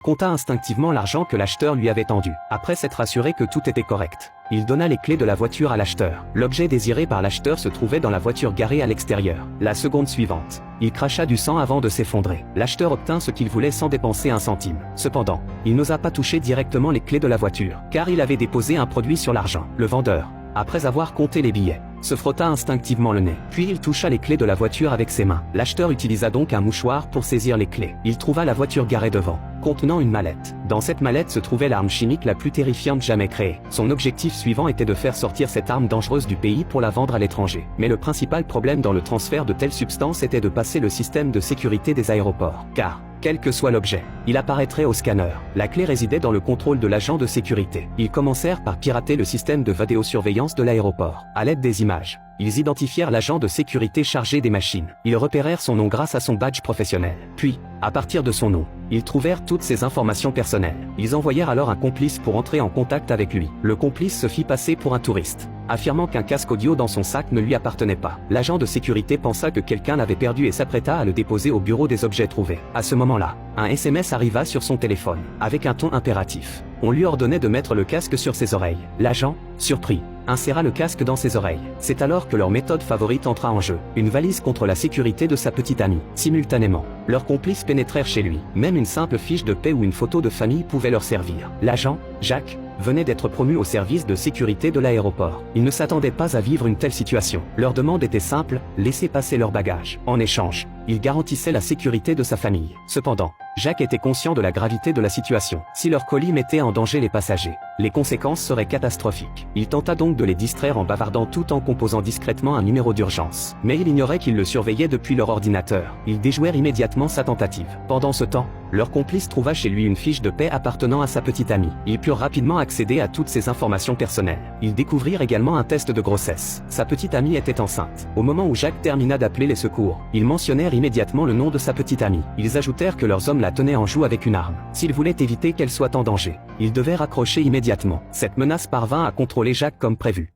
compta instinctivement l'argent que l'acheteur lui avait tendu. Après s'être assuré que tout était correct, il donna les clés de la voiture à l'acheteur. L'objet désiré par l'acheteur se trouvait dans la voiture garée à l'extérieur. La seconde suivante, il cracha du sang avant de s'effondrer. L'acheteur obtint ce qu'il voulait sans dépenser un centime. Cependant, il n'osa pas toucher directement les clés de la voiture, car il avait déposé un produit sur l'argent. Le vendeur, après avoir compté les billets, se frotta instinctivement le nez. Puis il toucha les clés de la voiture avec ses mains. L'acheteur utilisa donc un mouchoir pour saisir les clés. Il trouva la voiture garée devant, contenant une mallette. Dans cette mallette se trouvait l'arme chimique la plus terrifiante jamais créée. Son objectif suivant était de faire sortir cette arme dangereuse du pays pour la vendre à l'étranger. Mais le principal problème dans le transfert de telles substances était de passer le système de sécurité des aéroports. Car, quel que soit l'objet, il apparaîtrait au scanner. La clé résidait dans le contrôle de l'agent de sécurité. Ils commencèrent par pirater le système de vidéosurveillance de l'aéroport. À l'aide des images, ils identifièrent l'agent de sécurité chargé des machines. Ils repérèrent son nom grâce à son badge professionnel. Puis, à partir de son nom, ils trouvèrent toutes ses informations personnelles. Ils envoyèrent alors un complice pour entrer en contact avec lui. Le complice se fit passer pour un touriste, affirmant qu'un casque audio dans son sac ne lui appartenait pas. L'agent de sécurité pensa que quelqu'un l'avait perdu et s'apprêta à le déposer au bureau des objets trouvés. À ce moment-là, un SMS arriva sur son téléphone, avec un ton impératif. On lui ordonnait de mettre le casque sur ses oreilles. L'agent, surpris, inséra le casque dans ses oreilles. C'est alors que leur méthode favorite entra en jeu, une valise contre la sécurité de sa petite amie. Simultanément, leurs complices pénétrèrent chez lui. Même une simple fiche de paie ou une photo de famille pouvait leur servir. L'agent, Jacques, venait d'être promu au service de sécurité de l'aéroport. Il ne s'attendait pas à vivre une telle situation. Leur demande était simple, laisser passer leurs bagages. En échange, il garantissait la sécurité de sa famille. Cependant, Jacques était conscient de la gravité de la situation. Si leur colis mettait en danger les passagers, les conséquences seraient catastrophiques. Il tenta donc de les distraire en bavardant tout en composant discrètement un numéro d'urgence. Mais il ignorait qu'ils le surveillaient depuis leur ordinateur. Ils déjouèrent immédiatement sa tentative. Pendant ce temps, leur complice trouva chez lui une fiche de paie appartenant à sa petite amie. Ils purent rapidement accéder à toutes ses informations personnelles. Ils découvrirent également un test de grossesse. Sa petite amie était enceinte. Au moment où Jacques termina d'appeler les secours, ils mentionnèrent immédiatement le nom de sa petite amie. Ils ajoutèrent que leurs hommes la tenaient en joue avec une arme. S'ils voulaient éviter qu'elle soit en danger, ils devaient raccrocher immédiatement. Cette menace parvint à contrôler Jacques comme prévu.